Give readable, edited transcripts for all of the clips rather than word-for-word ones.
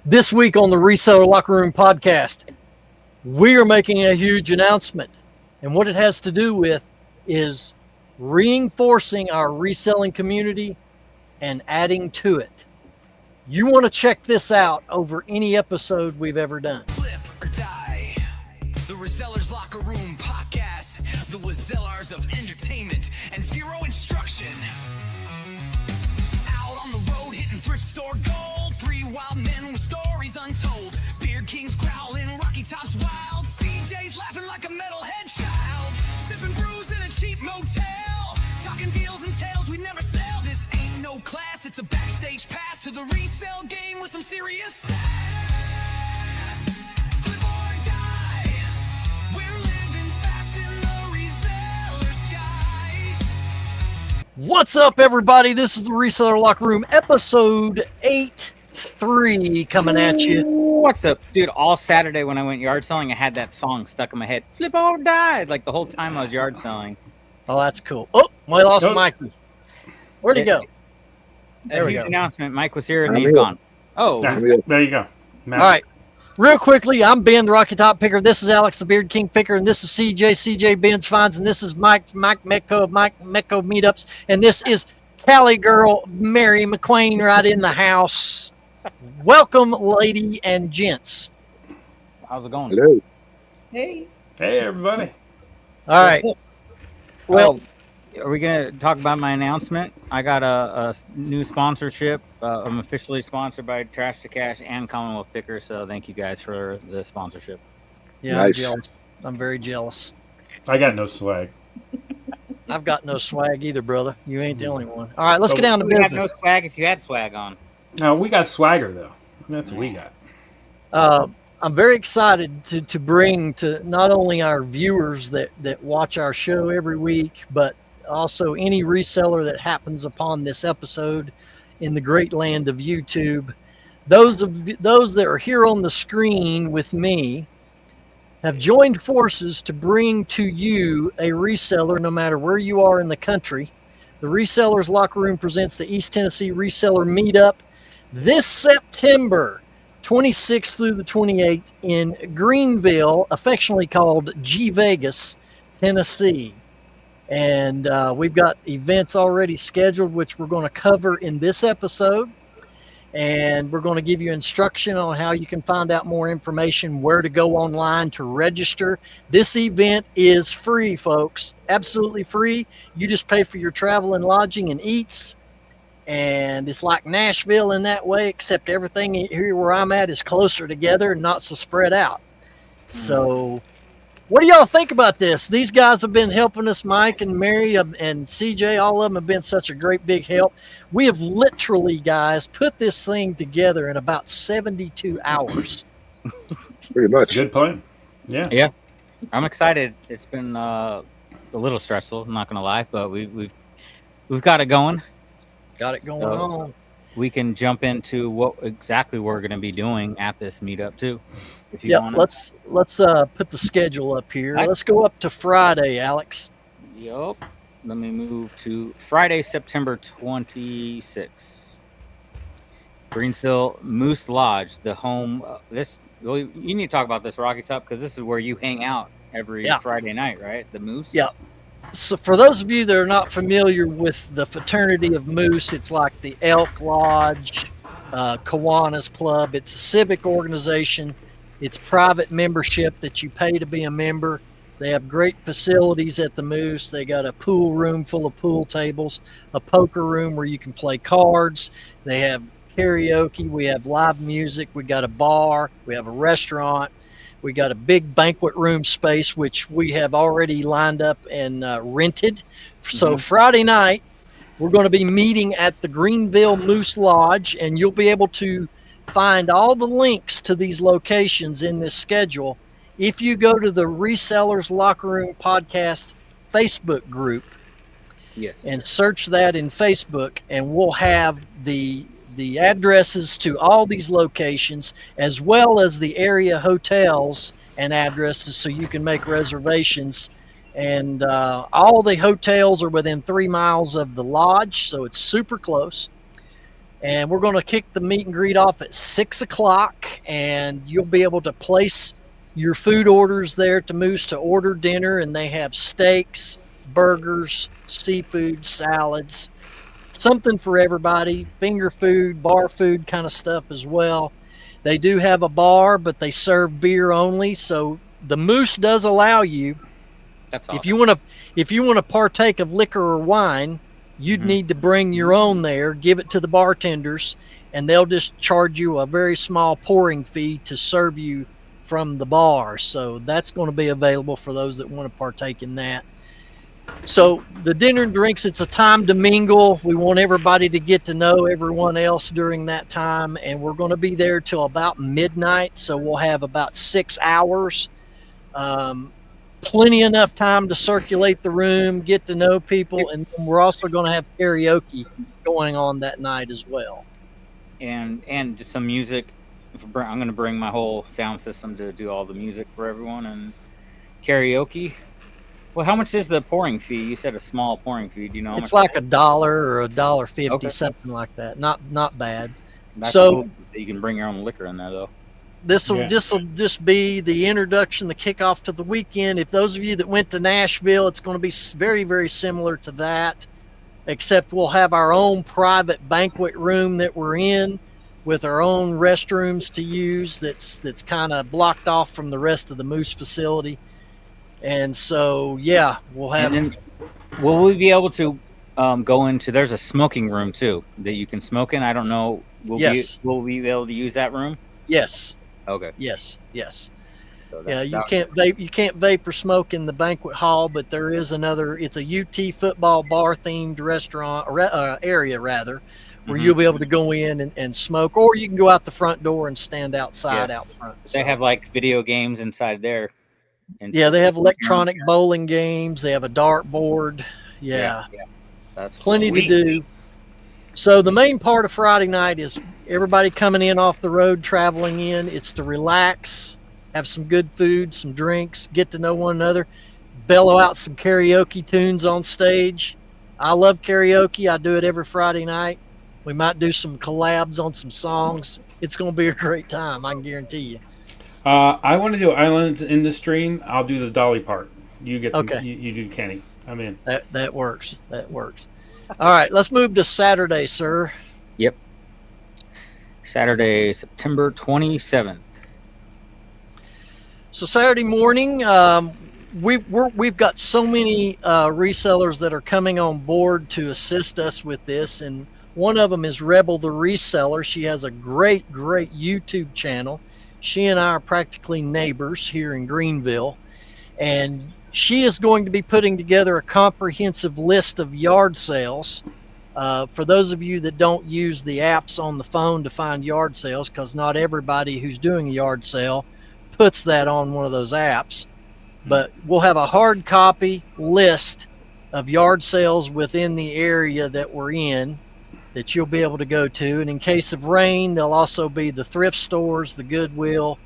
This week on the Reseller Locker Room podcast, we are making a huge announcement. And what it has to do with is reinforcing our reselling community and adding to it. You want to check this out over any episode we've ever done. Flip or die. The Resellers Locker Room podcast. The Resellers of entertainment and zero instruction. Out on the road hitting thrift store gold. Three wild men with stories untold. Beard kings growling, Rocky Tops wild. CJ's laughing like a metalhead child. Sipping brews in a cheap motel. Talking deals and tales we never sell. This ain't no class, it's a backstage pass to the resale game with some serious sass. Flip or die. We're living fast in the reseller sky. What's up, everybody? This is the Reseller Locker Room, episode 8-3 coming at you. What's up, dude? All Saturday when I went yard selling, I had that song stuck in my head. Flip or die, like the whole time I was yard selling. Oh, that's cool. Oh, we lost Mikey. Where'd he go? There we Huge go. announcement. Mike was here and he's gone. Oh, There you go. Matt. All right. Real quickly, I'm Ben, the Rocky Top Picker. This is Alex, the Beard King Picker. And this is CJ Ben's Finds. And this is Mike Mecco Meetups. And this is Cali Girl Mary McQueen right in the house. Welcome, lady and gents. how's it going? Hello. Hey, everybody. All right. Well, Are we gonna talk about my announcement? I got a new sponsorship. I'm officially sponsored by Trash to Cash and Commonwealth Picker. So thank you guys for the sponsorship. yeah, I'm Nice. jealous. I'm very jealous. I got no swag. I've got no swag either, brother. You ain't the only one. All right, let's get down to We had no business. swag if you had swag on. No, we got swagger though. That's what we got. I'm very excited to bring to not only our viewers that watch our show every week, but also any reseller that happens upon this episode in the great land of YouTube. Those that are here on the screen with me have joined forces to bring to you a reseller no matter where you are in the country. The Resellers Locker Room presents the East Tennessee Reseller Meetup this September 26th through the 28th in Greenville, affectionately called G Vegas, Tennessee. And we've got events already scheduled, which we're going to cover in this episode. And we're going to give you instruction on how you can find out more information, where to go online to register. This event is free, folks. Absolutely free. You just pay for your travel and lodging and eats. And it's like Nashville in that way, except everything here where I'm at is closer together and not so spread out. So what do y'all think about this? These guys have been helping us, Mike and Mary and CJ. All of them have been such a great big help. We have literally, guys, put this thing together in about 72 hours. Pretty much. Good plan. Yeah. I'm excited. It's been a little stressful, I'm not gonna lie, but we've got it going. Got it going So, on. We can jump into what exactly we're going to be doing at this meetup too. If you Yep, want let's put the schedule up here. Right. Let's go up to Friday, Alex. Yup. Let me move to Friday, September 26th. Greensville Moose Lodge, the home. You need to talk about this, Rocky Top, because this is where you hang out every Friday night, right? The Moose. Yeah. So for those of you that are not familiar with the fraternity of Moose, it's like the Elk Lodge, Kiwanis Club. It's a civic organization. It's private membership that you pay to be a member. They have great facilities at the Moose. They got a pool room full of pool tables, a poker room where you can play cards. They have karaoke. We have live music. We got a bar. We have a restaurant. We got a big banquet room space, which we have already lined up and rented. So Friday night, we're going to be meeting at the Greenville Moose Lodge, and you'll be able to find all the links to these locations in this schedule if you go to the Resellers Locker Room Podcast Facebook group. Yes. And search that in Facebook, and we'll have the addresses to all these locations, as well as the area hotels and addresses, so you can make reservations. And all the hotels are within 3 miles of the lodge, so it's super close. And we're going to kick the meet and greet off at 6 o'clock, and you'll be able to place your food orders there to Moose to order dinner. And they have steaks, burgers, seafood, salads, something for everybody, finger food, bar food kind of stuff as well. They do have a bar, but they serve beer only. So the Moose does allow you, That's awesome. if you want to partake of liquor or wine, you'd need to bring your own there, give it to the bartenders, and they'll just charge you a very small pouring fee to serve you from the bar. So that's going to be available for those that want to partake in that. So the dinner and drinks, it's a time to mingle. We want everybody to get to know everyone else during that time, and we're going to be there till about midnight. So we'll have about 6 hours. Plenty enough time to circulate the room, get to know people, and we're also going to have karaoke going on that night as well. And just some music. I'm going to bring my whole sound system to do all the music for everyone and karaoke. Well, how much is the pouring fee? You said a small pouring fee. Do you know how It's much? like $1 or $1.50, Okay. something like that. Not bad. That's So- cool that you can bring your own liquor in there, though. This will Yeah. just be the introduction, the kickoff to the weekend. If those of you that went to Nashville, it's going to be very, very similar to that, except we'll have our own private banquet room that we're in with our own restrooms to use. That's kind of blocked off from the rest of the Moose facility. And so, yeah, we'll have. And then, will we be able to go into? There's a smoking room too that you can smoke in. I don't know. Yes. Will we be able to use that room? Yes. Okay. Yes. So Yeah, you can't vape. You can't vape or smoke in the banquet hall, but there is another. It's a UT football bar themed restaurant area rather, where you'll be able to go in and smoke, or you can go out the front door and stand outside out front. They have like video games inside there. And Yeah, so- they have electronic bowling games. They have a dart board. Yeah. That's Plenty sweet. to do. So the main part of Friday night is everybody coming in off the road, traveling in. It's to relax, have some good food, some drinks, get to know one another, bellow out some karaoke tunes on stage. I love karaoke. I do it every Friday night. We might do some collabs on some songs. It's going to be a great time, I can guarantee you. I want to do Islands in the Stream. I'll do the Dolly part. You get Okay. you do Kenny. I'm in. That works. That works. All right, let's move to Saturday, sir. Yep. Saturday, September 27th. So Saturday morning, we've got so many resellers that are coming on board to assist us with this, and one of them is Rebel the Reseller. She has a great YouTube channel. She and I are practically neighbors here in Greenville, and she is going to be putting together a comprehensive list of yard sales. For those of you that don't use the apps on the phone to find yard sales, because not everybody who's doing a yard sale puts that on one of those apps, but we'll have a hard copy list of yard sales within the area that we're in that you'll be able to go to. And in case of rain, there'll also be the thrift stores, the Goodwill,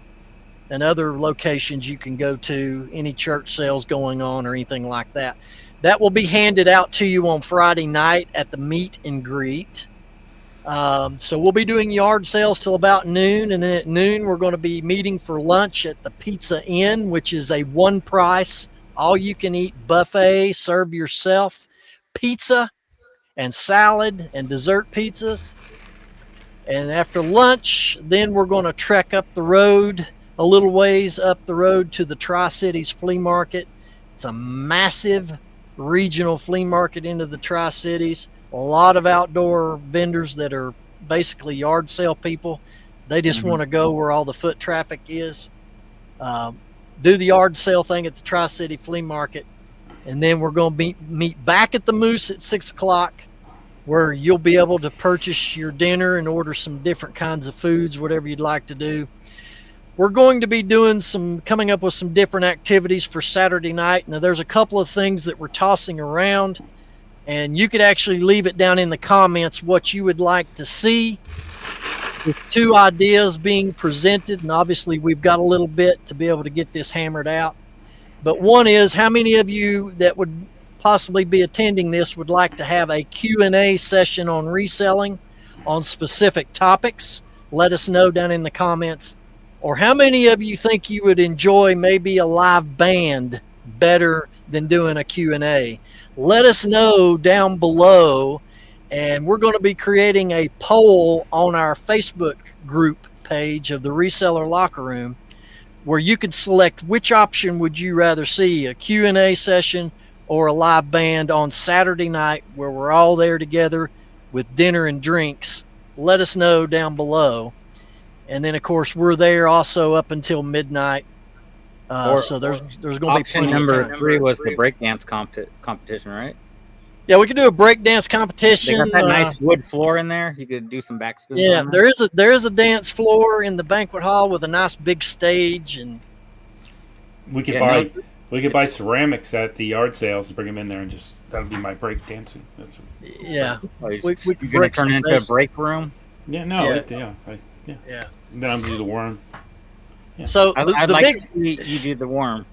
and other locations you can go to, any church sales going on or anything like that. That will be handed out to you on Friday night at the meet and greet. So we'll be doing yard sales till about noon, and then at noon we're going to be meeting for lunch at the Pizza Inn, which is a one price, all you can eat buffet, serve yourself pizza and salad and dessert pizzas. And after lunch, then we're going to trek up the road, a little ways up the road to the Tri-Cities Flea Market. It's a massive regional flea market into the Tri-Cities. A lot of outdoor vendors that are basically yard sale people. They just want to go where all the foot traffic is. Do the yard sale thing at the Tri-City Flea Market. And then we're going to meet back at the Moose at 6 o'clock, where you'll be able to purchase your dinner and order some different kinds of foods, whatever you'd like to do. We're going to be coming up with some different activities for Saturday night. Now, there's a couple of things that we're tossing around, and you could actually leave it down in the comments what you would like to see, with 2 ideas being presented. And obviously, we've got a little bit to be able to get this hammered out. But one is, how many of you that would possibly be attending this would like to have a Q&A session on reselling? on specific topics, let us know down in the comments. Or how many of you think you would enjoy maybe a live band better than doing a Q&A? Let us know down below, and we're going to be creating a poll on our Facebook group page of the Reseller Locker Room, where you could select which option would you rather see, a Q&A session or a live band on Saturday night where we're all there together with dinner and drinks. Let us know down below. And then, of course, we're there also up until midnight. So there's going to be Option plenty of number time. 3 was the breakdance competition, right? Yeah, we could do a breakdance competition. They got that nice wood floor in there. You could do some back spins. Yeah, on that. there is a dance floor in the banquet hall with a nice big stage, and We could buy ceramics at the yard sales and bring them in there, and just that would be my break dancing. That's yeah, we could you're gonna break turn some into a bases. break room. yeah, no, Yeah. yeah. Then I'm gonna do the worm. So I'd the like big to see you do the worm.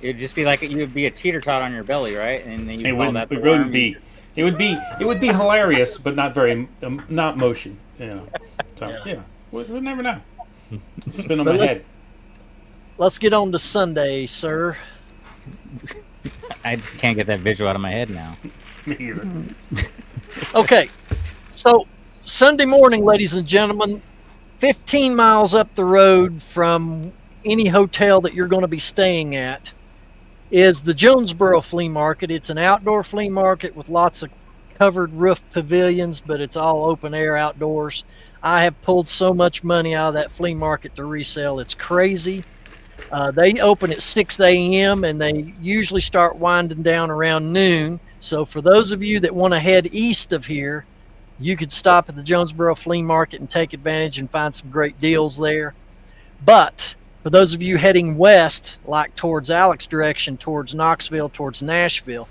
It'd just be like you would be a teeter tot on your belly, right? And then you It call wouldn't. that It the wouldn't worm. be. It would be. It would be hilarious, but not very. Not motion. So yeah, we'll never know. Spin on But my head. let's get on to Sunday, sir. I can't get that visual out of my head now. Me either. Okay, so Sunday morning, ladies and gentlemen, 15 miles up the road from any hotel that you're going to be staying at is the Jonesboro Flea Market. It's an outdoor flea market with lots of covered roof pavilions, but it's all open air outdoors. I have pulled so much money out of that flea market to resell. It's crazy. They open at 6 a.m. and they usually start winding down around noon. So for those of you that want to head east of here, you could stop at the Jonesboro Flea Market and take advantage and find some great deals there. But for those of you heading west, like towards Alex direction, towards Knoxville, towards Nashville,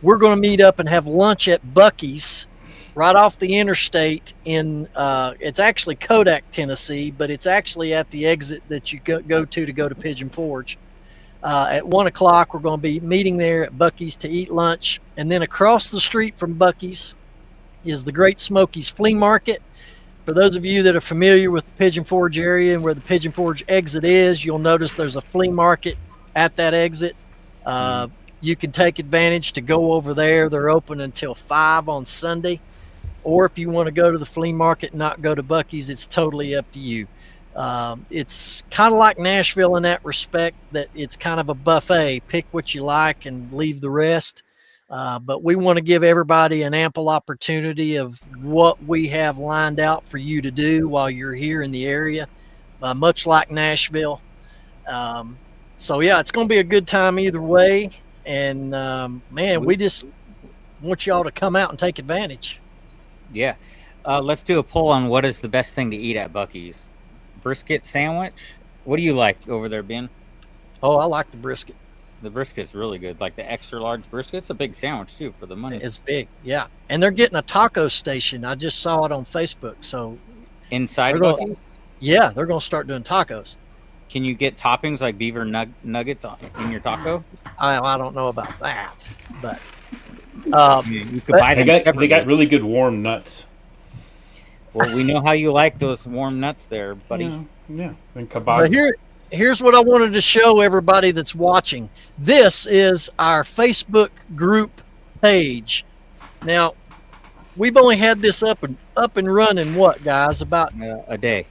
we're going to meet up and have lunch at Buc-ee's right off the interstate in, it's actually Kodak, Tennessee, but it's actually at the exit that you go to Pigeon Forge. At 1 o'clock, we're going to be meeting there at Buc-ee's to eat lunch. And then across the street from Buc-ee's is the Great Smokies Flea Market. For those of you that are familiar with the Pigeon Forge area and where the Pigeon Forge exit is, you'll notice there's a flea market at that exit. You can take advantage to go over there. They're open until 5 on Sunday. Or if you want to go to the flea market and not go to Buc-ee's, it's totally up to you. It's kind of like Nashville in that respect, that it's kind of a buffet. Pick what you like and leave the rest. But we want to give everybody an ample opportunity of what we have lined out for you to do while you're here in the area, much like Nashville. So, yeah, it's going to be a good time either way. And, man, we just want y'all to come out and take advantage. Yeah. Let's do a poll on what is the best thing to eat at Buc-ee's. Brisket sandwich? What do you like over there, Ben? Oh, I like the brisket. The brisket's really good. Like the extra large brisket. It's a big sandwich, too, for the money. It's big, yeah. And they're getting a taco station. I just saw it on Facebook. So Inside they're Buc-ee's? Yeah, they're going to start doing tacos. Can you get toppings like beaver nuggets in your taco? I don't know about that, but You could buy them They separately. got really good warm nuts. Well, we know how you like those warm nuts there, buddy. Yeah. And but kielbasa. here's what I wanted to show everybody that's watching. This is our Facebook group page. Now, we've only had this up and running, what, guys? About A day.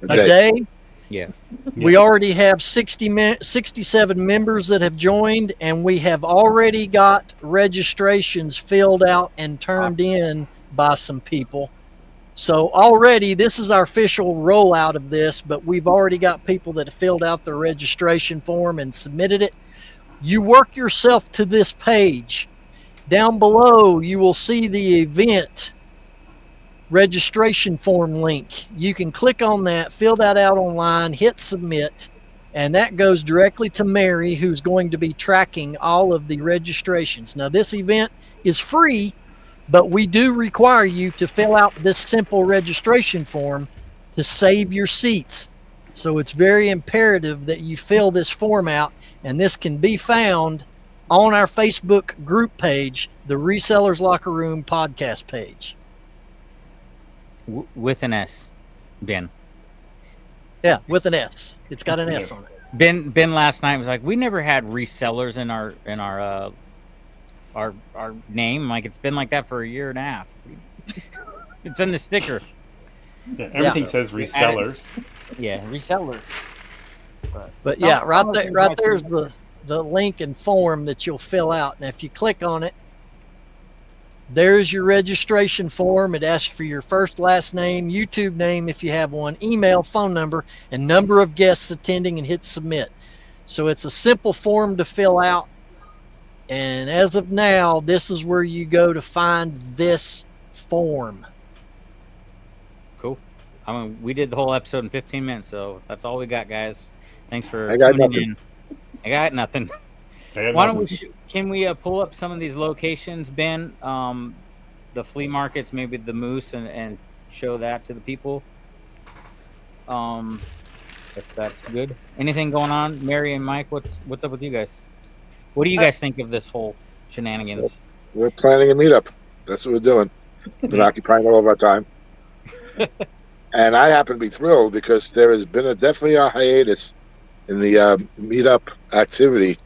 a day? Yeah. We already have 67 members that have joined, and we have already got registrations filled out and turned in by some people. So already, this is our official rollout of this, but we've already got people that have filled out their registration form and submitted it. You work yourself to this page. Down below, you will see the event registration form link. You can click on that, fill that out online, hit submit, and that goes directly to Mary, who's going to be tracking all of the registrations. Now, this event is free, but we do require you to fill out this simple registration form to save your seats. So it's very imperative that you fill this form out, and this can be found on our Facebook group page, the Resellers Locker Room podcast page. with an S, Ben. Yeah, with an S. It's got an S Yes. on it. Ben last night was like, we never had resellers in our name. Like, it's been like that for a year and a half. It's in the sticker. Yeah, everything Yeah. says We added- resellers. Yeah, resellers. But some- yeah, some right of the there, things right might there's be- the link and form that you'll fill out. And if you click on it, there's your registration form. It asks for your first, last name, YouTube name if you have one, email, phone number, and number of guests attending, and hit submit. So it's a simple form to fill out. And as of now, this is where you go to find this form. Cool. I mean, we did the whole episode in 15 minutes, so that's all we got, guys. Thanks for I got tuning nothing. in. I got nothing. I got Why don't nothing. can we pull up some of these locations, Ben? The flea markets, maybe the moose, and show that to the people. If that's good. Anything going on, Mary and Mike? What's up with you guys? What do you guys think of this whole shenanigans? We're planning a meetup. That's what we're doing. We're occupying all of our time. And I happen to be thrilled because there has been definitely a hiatus in the meetup activity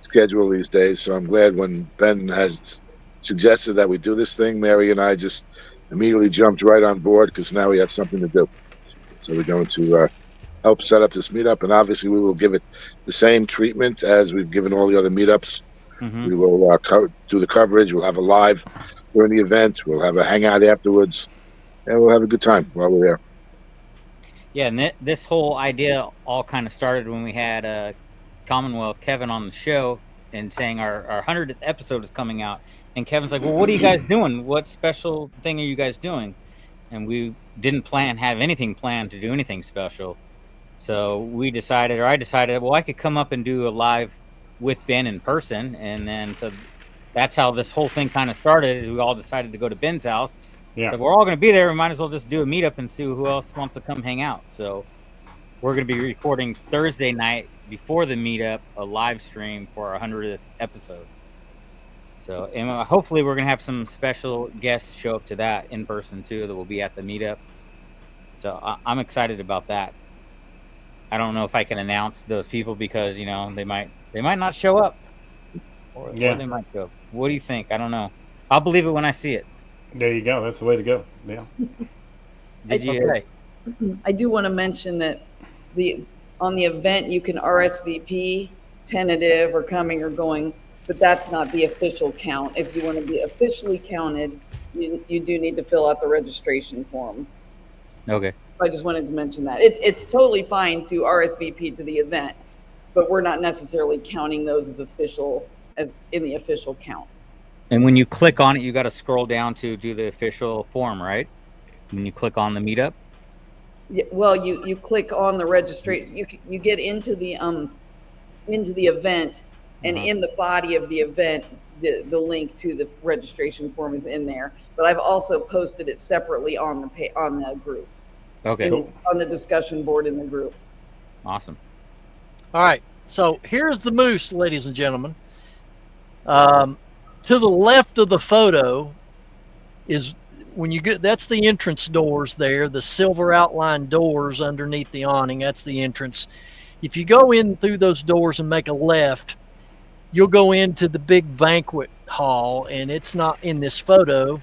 schedule these days. So I'm glad when Ben has suggested that we do this thing, Mary and I just immediately jumped right on board because now we have something to do. So we're going to help set up this meetup, and obviously we will give it the same treatment as we've given all the other meetups. Mm-hmm. We will do the coverage. We'll have a live during the event. We'll have a hangout afterwards, and we'll have a good time while we're there. Yeah, and this whole idea all kind of started when we had Commonwealth Kevin on the show and saying our 100th episode is coming out. And Kevin's like, well, what are you guys doing? What special thing are you guys doing? And we didn't have anything planned to do anything special. So I decided, well, I could come up and do a live with Ben in person. And then so that's how this whole thing kind of started. Is we all decided to go to Ben's house. Yeah. So we're all going to be there. We might as well just do a meetup and see who else wants to come hang out. So we're going to be recording Thursday night before the meetup, a live stream for our 100th episode. So, and hopefully we're going to have some special guests show up to that in person too, that will be at the meetup. So I'm excited about that. I don't know if I can announce those people because, you know, they might not show up or they might show up. What do you think? I don't know. I'll believe it when I see it. There you go. That's the way to go. Yeah. I do want to mention that on the event you can RSVP, tentative or coming or going, but that's not the official count. If you want to be officially counted, you do need to fill out the registration form. Okay. I just wanted to mention that. It's totally fine to RSVP to the event, but we're not necessarily counting those as official, as in the official count. And when you click on it, you got to scroll down to do the official form, right? When you click on the meetup. Yeah, well, you click on the registration. You get into the event, and in the body of the event, the link to the registration form is in there. But I've also posted it separately on the group. Okay. Cool. On the discussion board in the group. Awesome. All right. So here's the moose, ladies and gentlemen. To the left of the photo is when you get, that's the entrance doors there, the silver outline doors underneath the awning. That's the entrance. If you go in through those doors and make a left, you'll go into the big banquet hall, and it's not in this photo.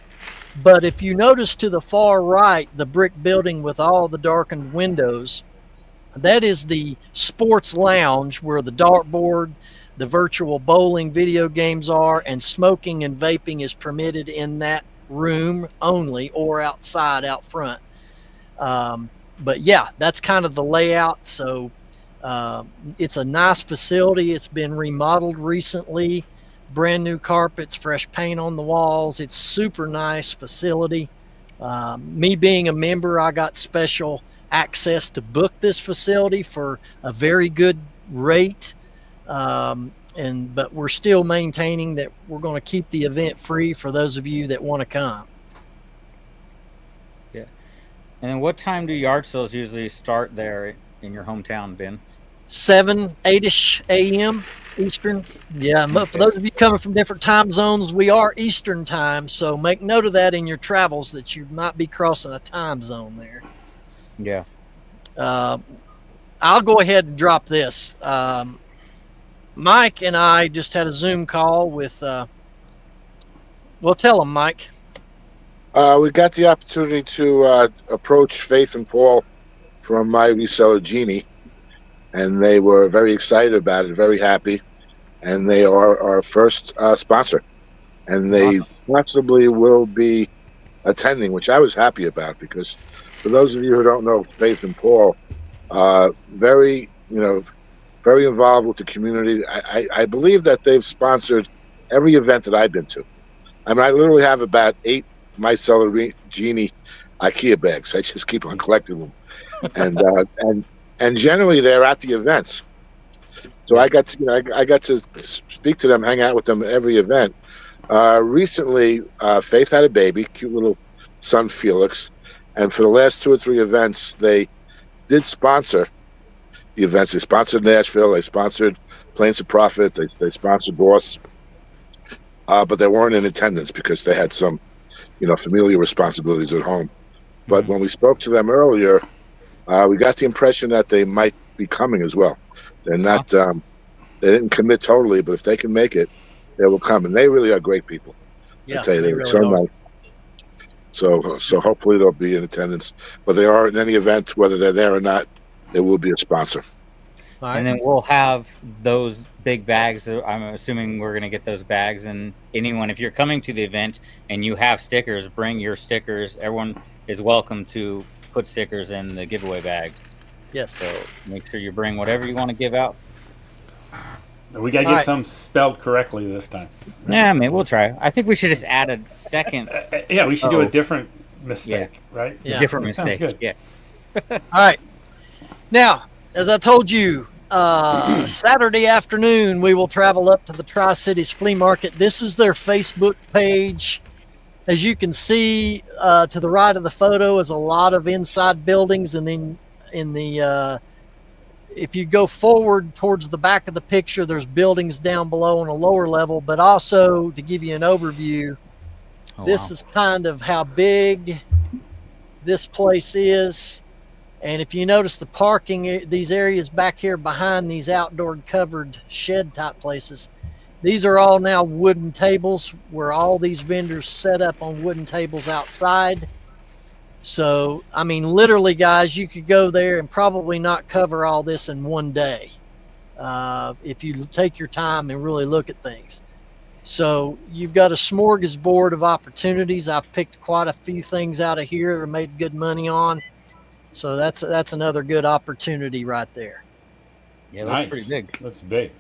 But if you notice to the far right, the brick building with all the darkened windows, that is the sports lounge where the dartboard, the virtual bowling, video games are, and smoking and vaping is permitted in that room only or outside out front. But yeah, that's kind of the layout. So it's a nice facility. It's been remodeled recently, brand new carpets, fresh paint on the walls. It's super nice facility. Me being a member, I got special access to book this facility for a very good rate. But we're still maintaining that we're going to keep the event free for those of you that want to come. Yeah. And then what time do yard sales usually start there in your hometown, Ben? 7, 8-ish a.m. Eastern. Yeah, for those of you coming from different time zones, we are Eastern time, so make note of that in your travels that you might be crossing a time zone there. Yeah. I'll go ahead and drop this. Mike and I just had a Zoom call with. Well, tell them, Mike. We got the opportunity to approach Faith and Paul from my reseller Genie, and they were very excited about it, very happy, and they are our first sponsor, and they Nice. possibly will be attending, which I was happy about because for those of you who don't know Faith and Paul, very very involved with the community. I believe that they've sponsored every event that I've been to. I mean, I literally have about 8 My Cellar Genie IKEA bags. I just keep on collecting them, and generally they're at the events. So Yeah. I got to I got to speak to them, hang out with them at every event. Recently, Faith had a baby, cute little son Felix, and for the last 2 or 3 events, they did sponsor the events. They sponsored Nashville. They sponsored Plains of Profit. They sponsored Boss, but they weren't in attendance because they had some familial responsibilities at home. But when we spoke to them earlier, we got the impression that they might be coming as well. They're not. They didn't commit totally, but if they can make it, they will come. And they really are great people. Yeah, I tell you, they they're really so are. nice. So hopefully they'll be in attendance. But they are in any event, whether they're there or not, they will be a sponsor. All right. And then we'll have those big bags. I'm assuming we're going to get those bags. And anyone, if you're coming to the event and you have stickers, bring your stickers. Everyone is welcome to put stickers in the giveaway bags. Yes. So make sure you bring whatever you want to give out. We got to get some spelled correctly this time. Yeah, maybe we'll try. I think we should just add a second. Yeah, we should do a different mistake, right? Yeah. Different That sounds mistake. good. Yeah. All right. Now, as I told you, Saturday afternoon, we will travel up to the Tri-Cities Flea Market. This is their Facebook page. As you can see, to the right of the photo is a lot of inside buildings, and then in the if you go forward towards the back of the picture, there's buildings down below on a lower level. But also, to give you an overview, this is kind of how big this place is. And if you notice the parking, these areas back here behind these outdoor covered shed type places, these are all now wooden tables where all these vendors set up on wooden tables outside. So, I mean, literally, guys, you could go there and probably not cover all this in one day if you take your time and really look at things. So you've got a smorgasbord of opportunities. I've picked quite a few things out of here and made good money on. So that's another good opportunity right there. Yeah, that's pretty big. That's big.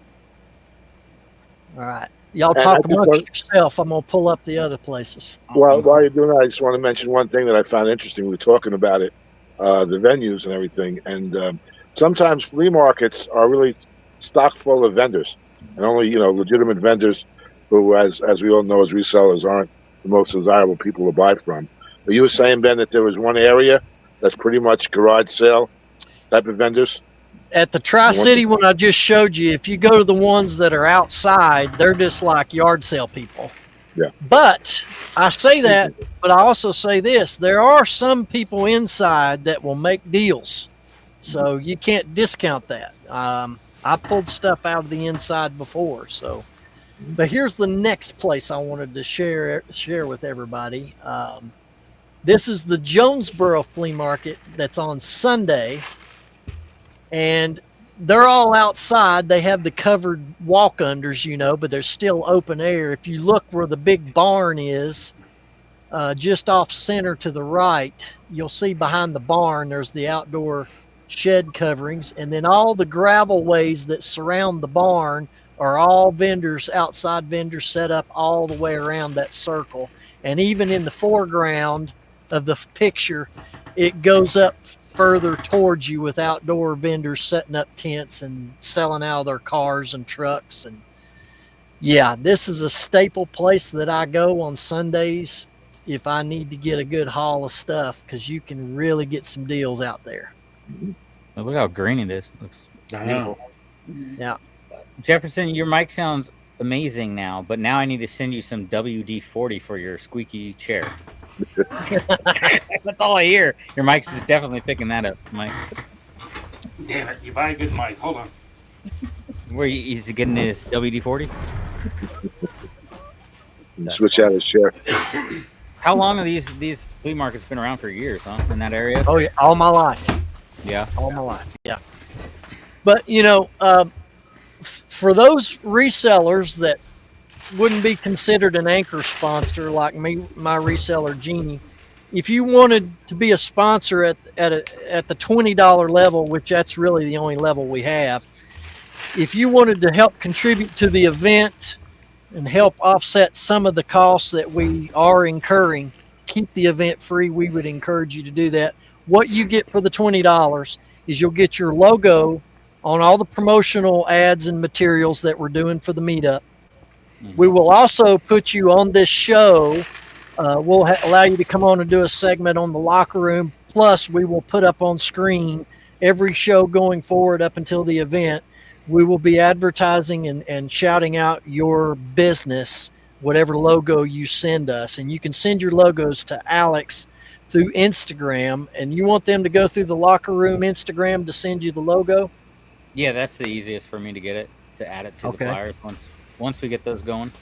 All right. Y'all talk amongst yourself. I'm going to pull up the other places. Well, while you're doing that, I just want to mention one thing that I found interesting. We were talking about it, the venues and everything. And sometimes flea markets are really stock full of vendors. And only, legitimate vendors who, as we all know, as resellers, aren't the most desirable people to buy from. But you were saying, Ben, that there was one area that's pretty much garage sale type of vendors? At the Tri-City one I just showed you, if you go to the ones that are outside, they're just like yard sale people. Yeah. But I say that, but I also say this. There are some people inside that will make deals. So you can't discount that. I pulled stuff out of the inside before. So, but here's the next place I wanted to share with everybody. This is the Jonesboro Flea Market that's on Sunday. And they're all outside. They have the covered walk-unders, but they're still open air. If you look where the big barn is, just off center to the right, you'll see behind the barn there's the outdoor shed coverings. And then all the gravel ways that surround the barn are all vendors, outside vendors set up all the way around that circle. And even in the foreground of the picture, it goes up further towards you with outdoor vendors setting up tents and selling out their cars and trucks. And yeah, this is a staple place that I go on Sundays if I need to get a good haul of stuff, because you can really get some deals out there. Look how green it is. I know. Yeah. Jefferson, your mic sounds amazing now, but now I need to send you some WD-40 for your squeaky chair. That's all I hear. Your mic's is definitely picking that up, Mike. Damn it! You buy a good mic. Hold on. Where is he getting his WD-40? Switch out his chair. How long have these flea markets been around? For years, huh? In that area? Oh yeah, all my life. Yeah. All my life. Yeah. But for those resellers that wouldn't be considered an anchor sponsor like me, my reseller Jeannie, if you wanted to be a sponsor at the $20 level, which that's really the only level we have, if you wanted to help contribute to the event and help offset some of the costs that we are incurring, keep the event free, we would encourage you to do that. What you get for the $20 is you'll get your logo on all the promotional ads and materials that we're doing for the meetup. We will also put you on this show. We'll allow you to come on and do a segment on the locker room. Plus, we will put up on screen every show going forward up until the event. We will be advertising and shouting out your business, whatever logo you send us. And you can send your logos to Alex through Instagram. And you want them to go through the locker room Instagram to send you the logo? Yeah, that's the easiest for me to get it, to add it to the flyers once we get those going.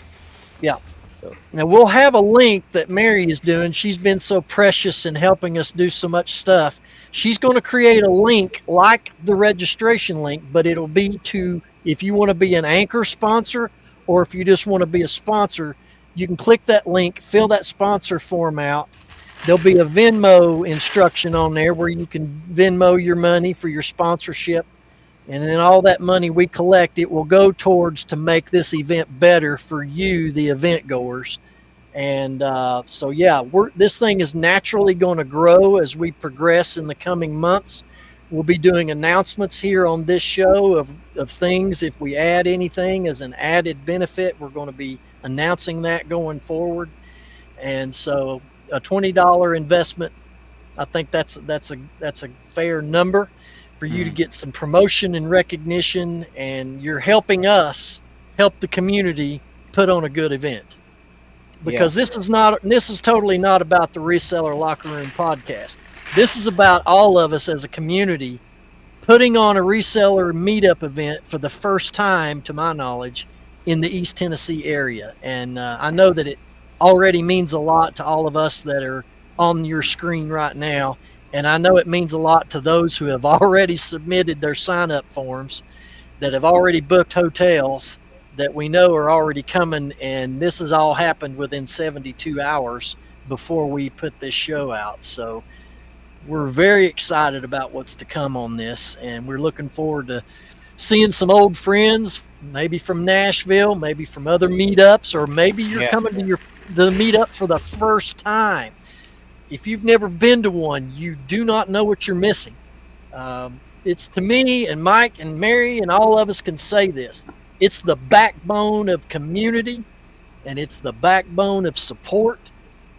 Yeah. So now we'll have a link that Mary is doing. She's been so precious in helping us do so much stuff. She's going to create a link like the registration link, but it'll be to, if you want to be an anchor sponsor or if you just want to be a sponsor, you can click that link, fill that sponsor form out. There'll be a Venmo instruction on there where you can Venmo your money for your sponsorship. And then all that money we collect, it will go towards to make this event better for you, the event goers. And so, yeah, this thing is naturally going to grow as we progress in the coming months. We'll be doing announcements here on this show of things. If we add anything as an added benefit, we're going to be announcing that going forward. And so a $20 investment, I think that's a fair number for you to get some promotion and recognition, and you're helping us help the community put on a good event. Because this is totally not about the Reseller Locker Room podcast. This is about all of us as a community putting on a reseller meetup event for the first time, to my knowledge, in the East Tennessee area. And I know that it already means a lot to all of us that are on your screen right now. And I know it means a lot to those who have already submitted their sign-up forms, that have already booked hotels, that we know are already coming. And this has all happened within 72 hours before we put this show out. So we're very excited about what's to come on this. And we're looking forward to seeing some old friends, maybe from Nashville, maybe from other meetups, or maybe you're coming to the meetup for the first time. If you've never been to one, you do not know what you're missing. It's, to me and Mike and Mary and all of us can say this, it's the backbone of community, and it's the backbone of support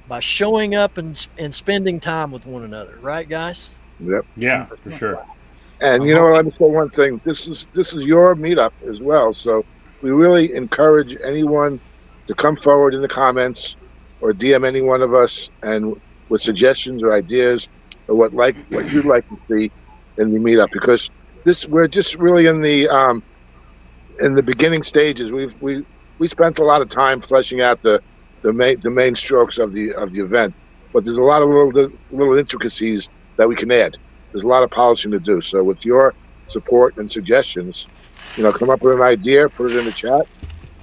by showing up and spending time with one another. Right, guys? Yep. Yeah, for sure. And you know what? Let me say one thing. This is your meetup as well. So we really encourage anyone to come forward in the comments or DM any one of us and with suggestions or ideas or what you'd like to see in the meetup, because we're just really in the beginning stages. We spent a lot of time fleshing out the main strokes of the event, but there's a lot of little intricacies that we can add. There's a lot of polishing to do. So with your support and suggestions, come up with an idea, put it in the chat,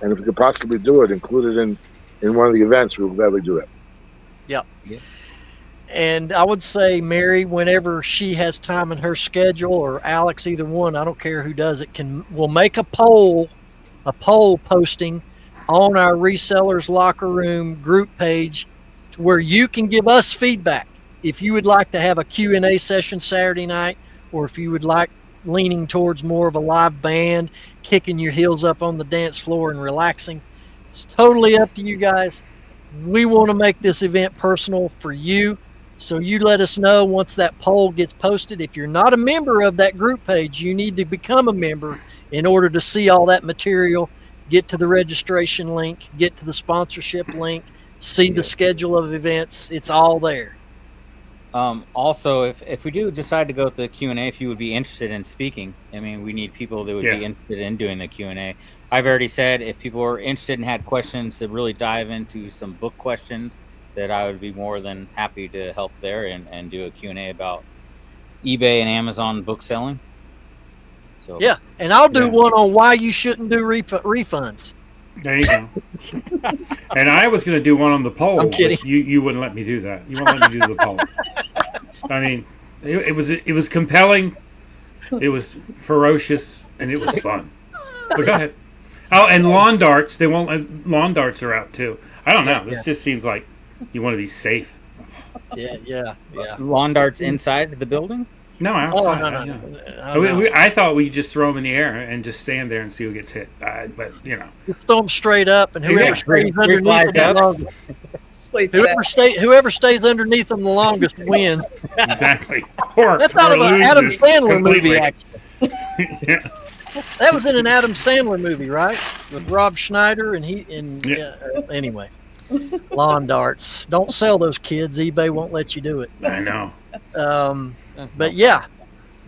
and if we could possibly do it, include it in one of the events, we'll gladly do it. Yep. And I would say, Mary, whenever she has time in her schedule, or Alex, either one, I don't care who does it, we'll make a poll posting on our Resellers Locker Room group page where you can give us feedback. If you would like to have a Q&A session Saturday night, or if you would like leaning towards more of a live band, kicking your heels up on the dance floor and relaxing, it's totally up to you guys. We want to make this event personal for you. So you let us know once that poll gets posted. If you're not a member of that group page, you need to become a member in order to see all that material, get to the registration link, get to the sponsorship link, see the schedule of events. It's all there. Also, if we do decide to go with the Q&A, if you would be interested in speaking, I mean, we need people that would be interested in doing the Q&A. I've already said if people are interested and had questions to really dive into some book questions, that I would be more than happy to help there and do a Q&A about eBay and Amazon book selling. So yeah, and I'll do one on why you shouldn't do refunds. There you go. And I was going to do one on the poll. I'm kidding. But you wouldn't let me do that. You won't let me do the poll. I mean, it was compelling, it was ferocious, and it was fun. But go ahead. Oh, and lawn darts. They won't. Lawn darts are out too. I don't know. This just seems like you want to be safe. Yeah. Lawn darts inside the building? No, outside. Oh, no. I thought we just throw them in the air and just stand there and see who gets hit. But just throw them straight up, and whoever stays underneath them the longest, whoever stays underneath them the longest wins. Exactly. That's out of an Adam Sandler movie, actually. Yeah. That was in an Adam Sandler movie, right? With Rob Schneider anyway. Lawn darts. Don't sell those, kids. eBay won't let you do it. I know.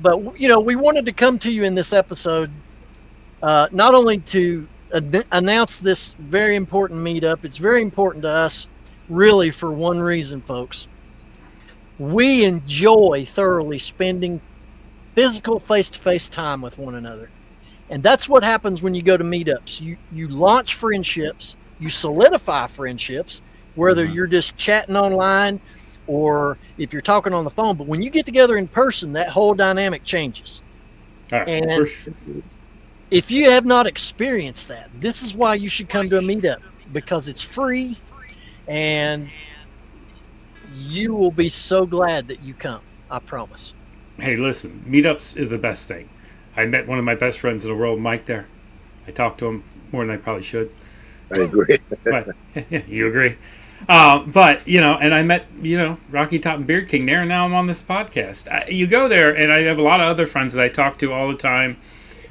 But we wanted to come to you in this episode, not only to announce this very important meetup. It's very important to us, really, for one reason, folks. We enjoy thoroughly spending physical face-to-face time with one another. And that's what happens when you go to meetups. You launch friendships, you solidify friendships, whether you're just chatting online or if you're talking on the phone. But when you get together in person, that whole dynamic changes. And if you have not experienced that, this is why you should come to a meetup, because it's free and you will be so glad that you come. I promise. Hey, listen, meetups is the best thing. I met one of my best friends in the world, Mike, there. I talked to him more than I probably should. I agree. But, yeah, you agree. But, and I met, Rocky Top and Beard King there, and now I'm on this podcast. You go there, and I have a lot of other friends that I talk to all the time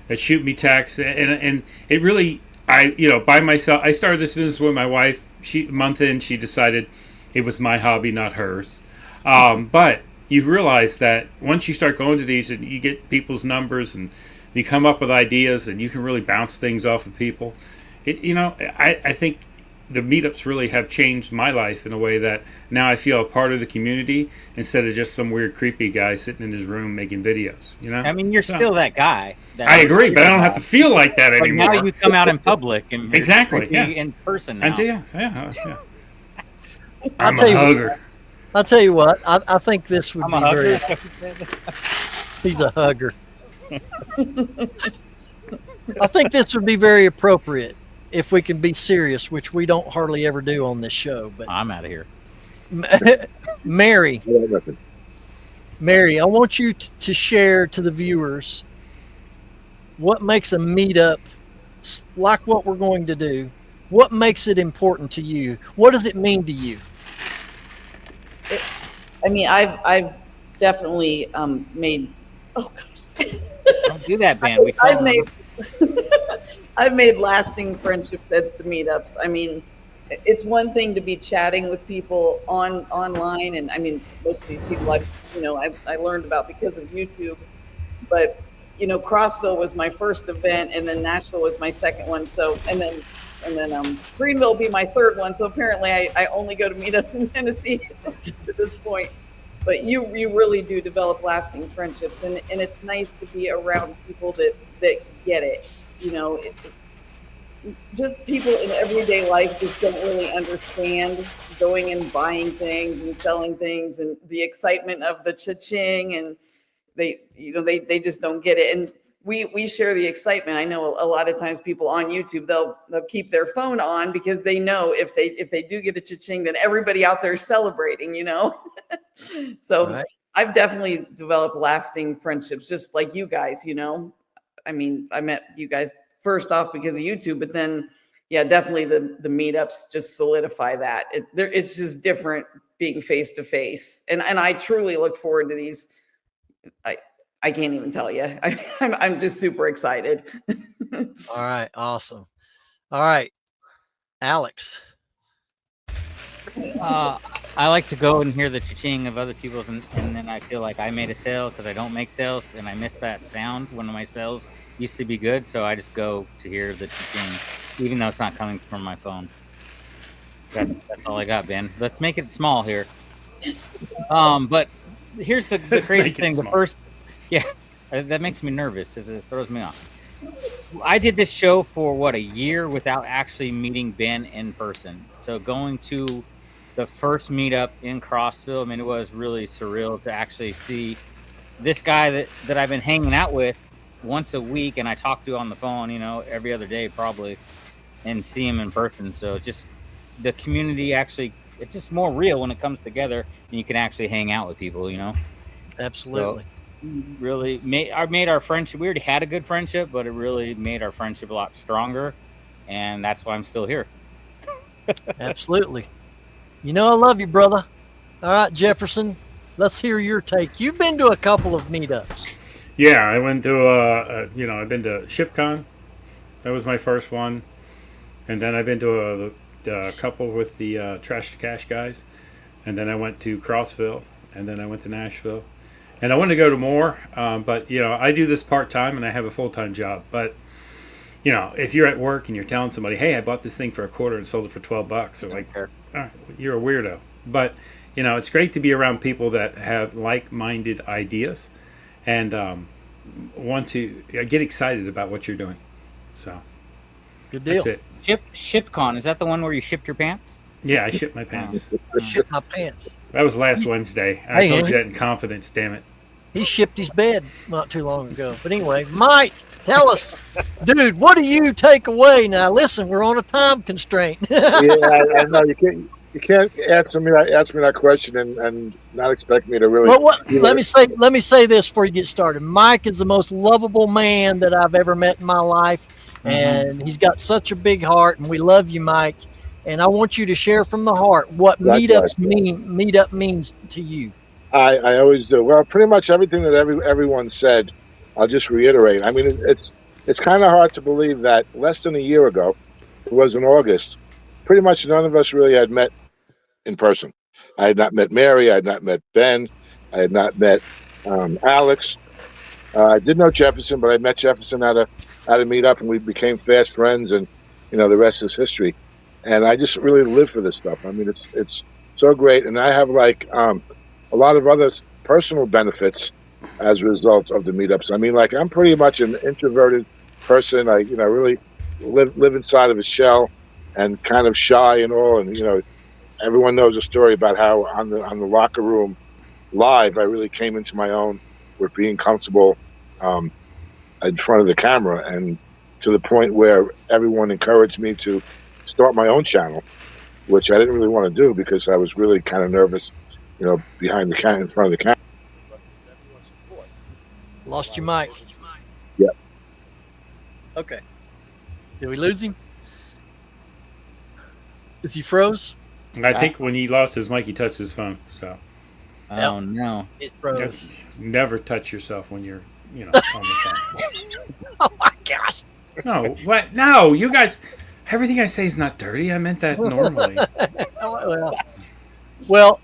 that shoot me texts, and it really, by myself, I started this business with my wife. A month in, she decided it was my hobby, not hers. But you realize that once you start going to these and you get people's numbers and you come up with ideas and you can really bounce things off of people, I think the meetups really have changed my life in a way that now I feel a part of the community instead of just some weird creepy guy sitting in his room making videos. I mean, you're still that guy. I agree, but I don't have to feel like that anymore. Now you come out in public and in person now. Yeah. I'm a hugger. I'll tell you what. I think this would be very. He's a hugger. I think this would be very appropriate if we can be serious, which we don't hardly ever do on this show. But I'm out of here. Mary, I want you to share to the viewers what makes a meetup like what we're going to do. What makes it important to you? What does it mean to you? I've definitely made. Oh gosh! Don't do that, man. I've made lasting friendships at the meetups. I mean, it's one thing to be chatting with people online, and I mean, most of these people I learned about because of YouTube. But Crossville was my first event, and then Nashville was my second one. So, and then Greenville will be my third one. So apparently, I only go to meetups in Tennessee at this point. But you really do develop lasting friendships, and it's nice to be around people that get it. Just people in everyday life just don't really understand going and buying things and selling things and the excitement of the cha-ching, and they just don't get it. And we share the excitement. I know a lot of times people on YouTube, they'll keep their phone on because they know if they do get a cha-ching, then everybody out there is celebrating, So right. I've definitely developed lasting friendships, just like you guys, I mean, I met you guys first off because of YouTube, but then, yeah, definitely the meetups just solidify that. It's just different being face to face. And I truly look forward to these. I can't even tell you. I'm just super excited. All right, awesome. All right, Alex. I like to go and hear the cha-ching of other people's, and then I feel like I made a sale because I don't make sales, and I miss that sound when my sales used to be good. So I just go to hear the cha-ching, even though it's not coming from my phone. That's all I got, Ben. Let's make it small here. But here's the crazy thing. The first, that makes me nervous. It throws me off. I did this show for a year without actually meeting Ben in person. So going to the first meetup in Crossville, I mean, it was really surreal to actually see this guy that I've been hanging out with once a week, and I talk to on the phone, every other day probably, and see him in person. So just the community actually, it's just more real when it comes together, and you can actually hang out with people, Absolutely. So, really made our friendship. We already had a good friendship, but it really made our friendship a lot stronger, and that's why I'm still here. Absolutely. I love you, brother. All right, Jefferson, let's hear your take. You've been to a couple of meetups. Yeah, I went to I've been to ShipCon. That was my first one, and then I've been to a couple with the Trash to Cash guys, and then I went to Crossville, and then I went to Nashville. And I want to go to more, but, I do this part-time and I have a full-time job. But, if you're at work and you're telling somebody, hey, I bought this thing for $25 and sold it for $12, they're like, oh, you're a weirdo. But, it's great to be around people that have like-minded ideas and want to get excited about what you're doing. So, good deal. That's it. ShipCon, is that the one where you shipped your pants? Yeah, I shipped my pants. Shipped my pants. That was last Wednesday. I told you that in confidence, damn it. He shipped his bed not too long ago. But anyway, Mike, tell us, dude, what do you take away? Now, listen, we're on a time constraint. I know you can't answer me that question and not expect me to really. Well, let me say this before you get started. Mike is the most lovable man that I've ever met in my life, and he's got such a big heart, and we love you, Mike. And I want you to share from the heart what meetup means to you. I always do. Well, pretty much everything that everyone said, I'll just reiterate. I mean, it's kind of hard to believe that less than a year ago, it was in August, pretty much none of us really had met in person. I had not met Mary. I had not met Ben. I had not met Alex. I did know Jefferson, but I met Jefferson at a meetup, and we became fast friends, and the rest is history. And I just really live for this stuff. I mean, it's so great, and I have a lot of other personal benefits as a result of the meetups. I mean, I'm pretty much an introverted person. I really live inside of a shell and kind of shy and all. And everyone knows a story about how on the locker room live, I really came into my own with being comfortable in front of the camera, and to the point where everyone encouraged me to start my own channel, which I didn't really want to do because I was really kind of nervous, behind the camera, in front of the camera. Lost your mic. Yeah. Okay. Did we lose him? Is he froze? I think when he lost his mic, he touched his phone. So. Oh no! He's froze. Never touch yourself when you're, on the phone. Oh my gosh! No, what? No, you guys. Everything I say is not dirty. I meant that normally. Well,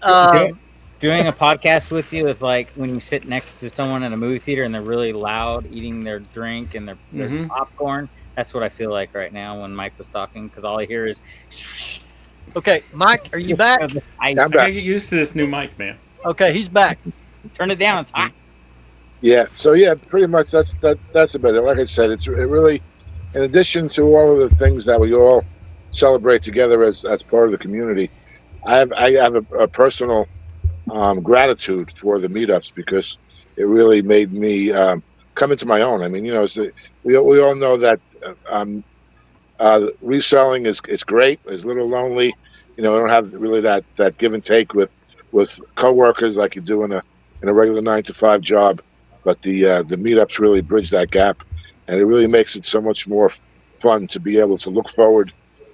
doing a podcast with you is like when you sit next to someone in a movie theater and they're really loud eating their drink and their popcorn. That's what I feel like right now when Mike was talking, because all I hear is. Okay, Mike, are you back? I gotta get used to this new mic, man. Okay, he's back. Turn it down. It's hot. Yeah. So pretty much that's about it. Like I said, it really. In addition to all of the things that we all celebrate together as part of the community, I have a personal gratitude for the meetups, because it really made me come into my own. I mean, we all know that reselling is great. It's a little lonely. I don't have really that give and take with coworkers like you do in a regular 9-to-5 job. But the meetups really bridge that gap. And it really makes it so much more fun to be able to look forward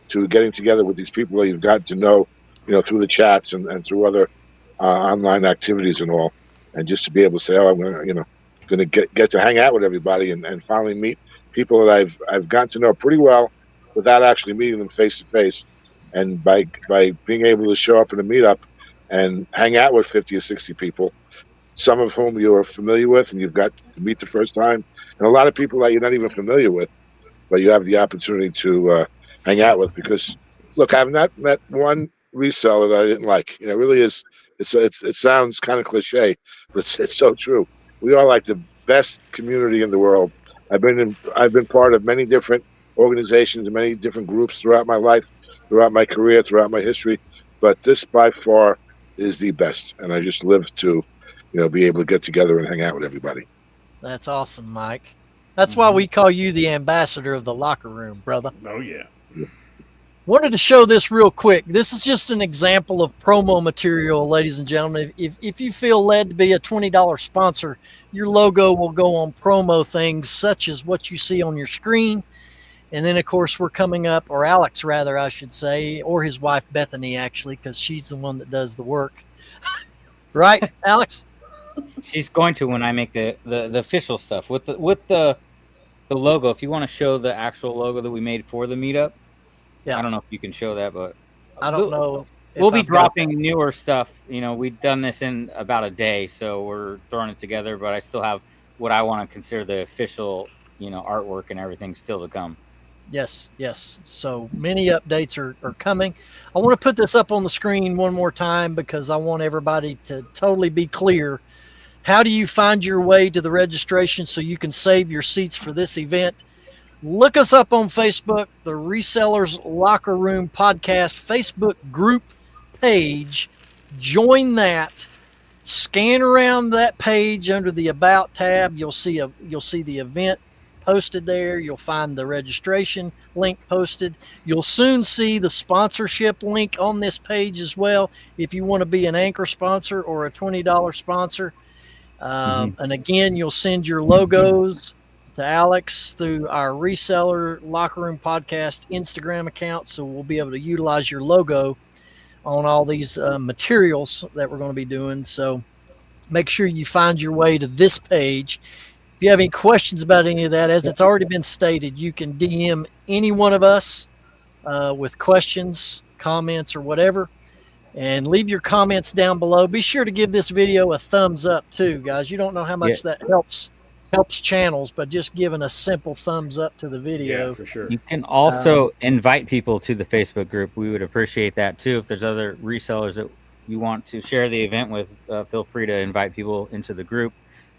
to getting together with these people that you've got to know through the chats and through other online activities and all, and just to be able to say, oh, I'm gonna get to hang out with everybody and finally meet people that I've gotten to know pretty well without actually meeting them face to face, and by being able to show up in a meetup and hang out with 50 or 60 people, some of whom you're familiar with and you've got to meet the first time, and a lot of people that you're not even familiar with, but you have the opportunity to hang out with. Because, look, I've not met one reseller that I didn't like. It really is. It sounds kind of cliche, but it's so true. We are like the best community in the world. I've been part of many different organizations and many different groups throughout my life, throughout my career, throughout my history. But this by far is the best, and I just live to, be able to get together and hang out with everybody. That's awesome, Mike. That's why we call you the ambassador of the locker room, brother. Oh yeah. Wanted to show this real quick. This is just an example of promo material, ladies and gentlemen. If you feel led to be a $20 sponsor, your logo will go on promo things such as what you see on your screen. And then, of course, we're coming up, or Alex, rather, I should say, or his wife, Bethany, actually, because she's the one that does the work. Right, Alex? She's going to when I make the official stuff with the logo. If you want to show the actual logo that we made for the meetup, Yeah. I don't know if you can show that, but I don't know. We'll be dropping newer stuff. We've done this in about a day, so we're throwing it together. But I still have what I want to consider the official, artwork and everything still to come. Yes. So many updates are coming. I want to put this up on the screen one more time because I want everybody to totally be clear. How do you find your way to the registration so you can save your seats for this event? Look us up on Facebook, the Resellers Locker Room Podcast Facebook group page. Join that. Scan around that page under the About tab. You'll see the event posted there. You'll find the registration link posted. You'll soon see the sponsorship link on this page as well if you want to be an anchor sponsor or a $20 sponsor. And again, you'll send your logos to Alex through our Reseller Locker Room Podcast Instagram account, so we'll be able to utilize your logo on all these materials that we're going to be doing. So make sure you find your way to this page. If you have any questions about any of that, as it's already been stated, you can DM any one of us with questions, comments, or whatever, and leave your comments down below. Be sure to give this video a thumbs up too, guys. You don't know how much that helps channels, but just giving a simple thumbs up to the video. Yeah, for sure. You can also invite people to the Facebook group. We would appreciate that too. If there's other resellers that you want to share the event with, feel free to invite people into the group.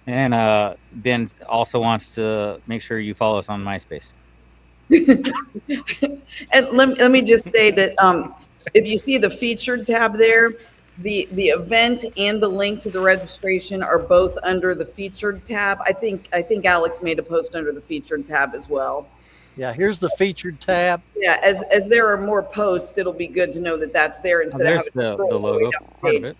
And Ben also wants to make sure you follow us on MySpace. And let me just say that if you see the featured tab there, the event and the link to the registration are both under the featured tab. I think Alex made a post under the featured tab as well. Yeah, here's the featured tab. Yeah, as there are more posts, it'll be good to know that that's there instead of having the logo part of it.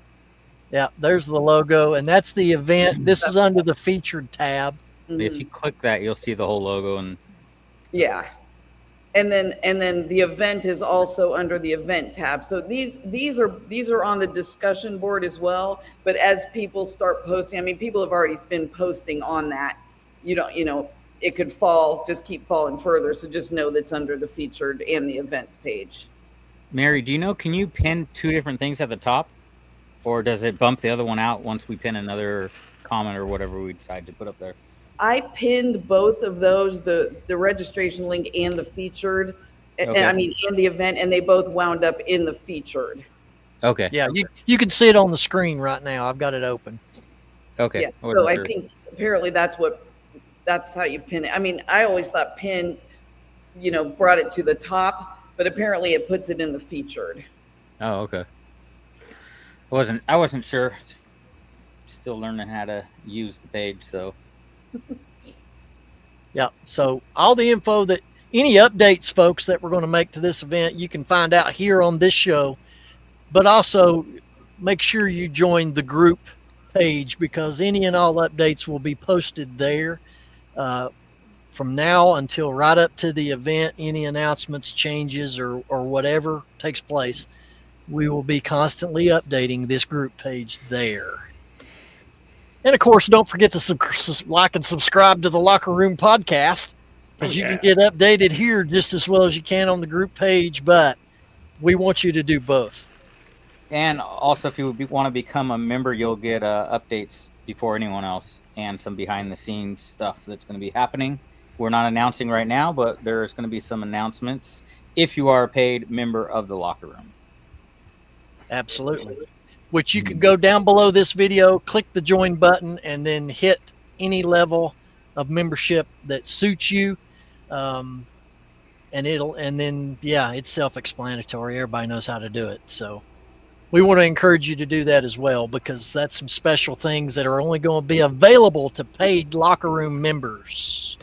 Yeah, there's the logo, and that's the event. This is under the featured tab. If you click that, you'll see the whole logo. And yeah, and then the event is also under the event tab. So these are on the discussion board as well. But as people start posting, I mean, people have already been posting on that. It could keep falling further. So just know that's under the featured and the events page. Mary, do you know, can you pin two different things at the top? Or does it bump the other one out once we pin another comment or whatever we decide to put up there? I pinned both of those, the registration link and the featured, and the event, and they both wound up in the featured. Okay. Yeah, you can see it on the screen right now. I've got it open. Okay. Yeah, so I think apparently that's how you pin it. I mean, I always thought pin, brought it to the top, but apparently it puts it in the featured. Oh, okay. I wasn't sure. Still learning how to use the page, so. Yeah, so all the info any updates, folks, that we're going to make to this event, you can find out here on this show. But also make sure you join the group page because any and all updates will be posted there from now until right up to the event. Any announcements, changes, or whatever takes place, We will be constantly updating this group page there. And of course, don't forget to like and subscribe to the Locker Room Podcast, because you can get updated here just as well as you can on the group page, but we want you to do both. And also, if you want to become a member, you'll get updates before anyone else and some behind the scenes stuff that's going to be happening. We're not announcing right now, but there's going to be some announcements if you are a paid member of the Locker Room. Absolutely. Which you can go down below this video, click the join button, and then hit any level of membership that suits you. And then it's self-explanatory. Everybody knows how to do it. So we want to encourage you to do that as well, because that's some special things that are only going to be available to paid Locker Room members.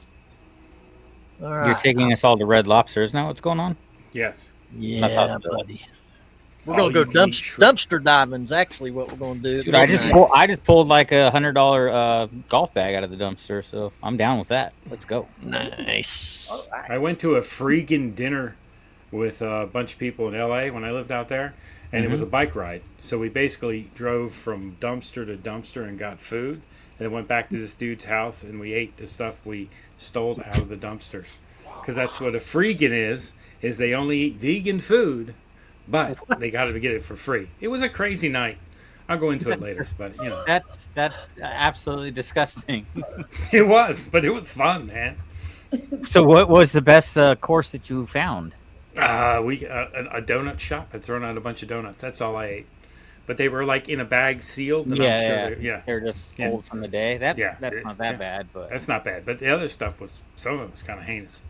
All right. You're taking us all to Red Lobster, isn't that what's going on? Yes. Yeah, buddy. We're going to go dumpster diving is actually what we're going to do. Dude, I just pulled like a $100 golf bag out of the dumpster, so I'm down with that. Let's go. Nice. I went to a freaking dinner with a bunch of people in LA when I lived out there, and it was a bike ride. So we basically drove from dumpster to dumpster and got food, and then went back to this dude's house and we ate the stuff we stole out of the dumpsters. Because that's what a freegan is they only eat vegan food, but they got to get it for free. It was a crazy night. I'll go into it later, but you know. That's absolutely disgusting. It was, but it was fun, man. So what was the best course that you found? A donut shop had thrown out a bunch of donuts. That's all I ate. But they were like in a bag sealed. And They're just old from the day. That's not that bad, but that's not bad. But the other stuff was, some of it was kind of heinous.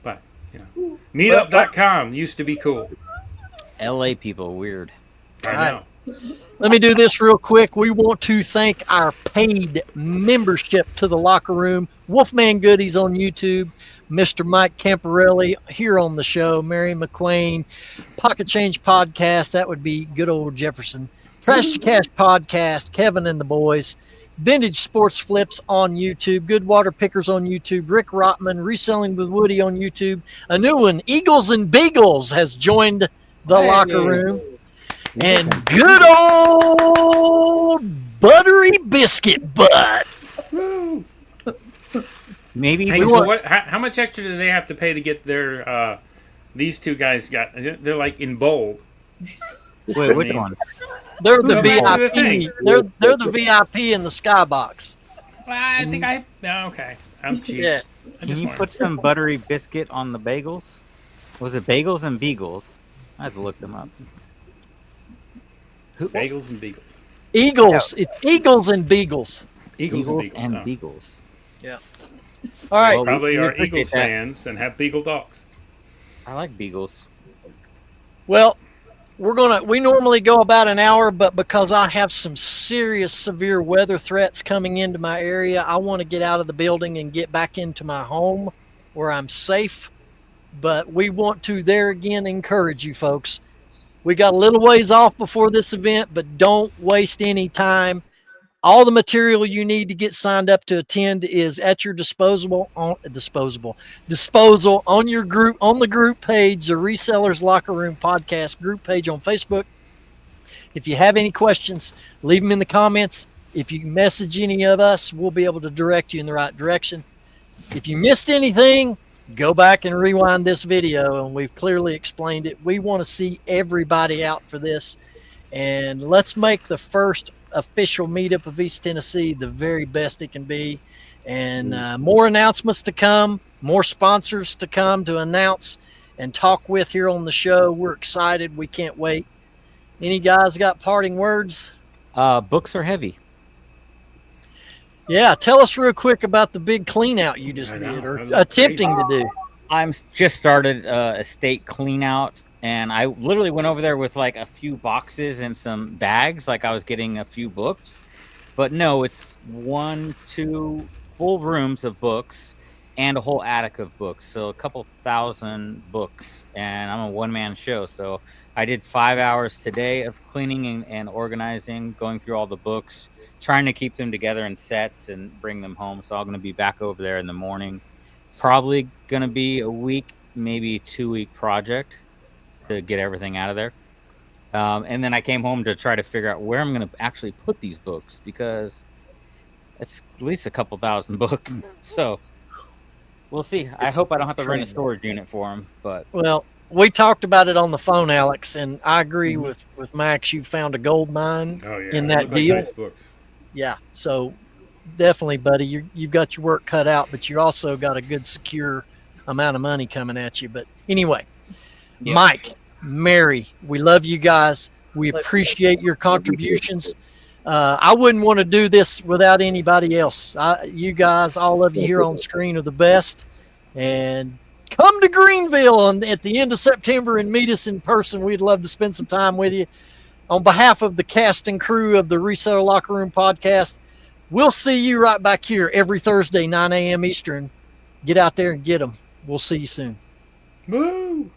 But you know, meetup.com used to be cool. LA people weird. I know. Let me do this real quick. We want to thank our paid membership to the Locker Room, Wolfman Goodies on YouTube, Mr. Mike Camparelli here on the show, Mary McQueen, Pocket Change Podcast, that would be good old Jefferson, Trash to Cash Podcast, Kevin and the Boys, Vintage Sports Flips on YouTube, Good Water Pickers on YouTube, Rick Rotman, Reselling with Woody on YouTube. A new one, Eagles and Beagles, has joined the Locker Room. And good old Buttery Biscuit Butts. Maybe. Hey, so how much extra do they have to pay to get their? These two guys they're like in bold. Wait, which one? They're the VIP. They're the VIP in the skybox. Well, I think okay. I'm cheap. Yeah. Can you put some buttery biscuit on the bagels? Was it bagels and beagles? I have to look them up. Bagels and beagles. Eagles. It's Eagles and Beagles. Eagles and beagles. Yeah. All right. Well, probably are Eagles that. fans and have beagle dogs. I like beagles. Well, we normally go about an hour, but because I have some serious severe weather threats coming into my area, I want to get out of the building and get back into my home where I'm safe. But we want to there again encourage you folks. We got a little ways off before this event, but don't waste any time. All the material you need to get signed up to attend is at your disposal on your group, on the group page, the Resellers Locker Room Podcast group page on Facebook. If you have any questions, leave them in the comments. If you message any of us, we'll be able to direct you in the right direction. If you missed anything, go back and rewind this video, and we've clearly explained it. We want to see everybody out for this, and let's make the first official meetup of East Tennessee the very best it can be. And more announcements to come, more sponsors to come to announce and talk with here on the show. We're excited. We can't wait. Any guys got parting words? Books are heavy. Yeah, tell us real quick about the big clean out you just did, or attempting to do. I'm just started a state clean out, and I literally went over there with like a few boxes and some bags, like I was getting a few books. But no, it's 2 full rooms of books and a whole attic of books, so a couple thousand books. And I'm a one-man show, so I did 5 hours today of cleaning and organizing, going through all the books, trying to keep them together in sets and bring them home. So I'm going to be back over there in the morning. Probably going to be a week, maybe 2-week project to get everything out of there. And then I came home to try to figure out where I'm going to actually put these books, because it's at least a couple thousand books. So we'll see. I hope I don't have to rent a storage unit for them. But Well, we talked about it on the phone, Alex, and I agree Mhm. with Max. You found a gold mine Oh yeah, in they that look like deal. nice books. Yeah, so definitely, buddy, you've got your work cut out, but you also got a good secure amount of money coming at you. But anyway, yeah. Mike, Mary, we love you guys. We appreciate your contributions. I wouldn't want to do this without anybody else. You guys, all of you here on screen, are the best. And come to Greenville at the end of September and meet us in person. We'd love to spend some time with you. On behalf of the cast and crew of the Reseller Locker Room podcast, we'll see you right back here every Thursday, 9 a.m. Eastern. Get out there and get them. We'll see you soon. Woo!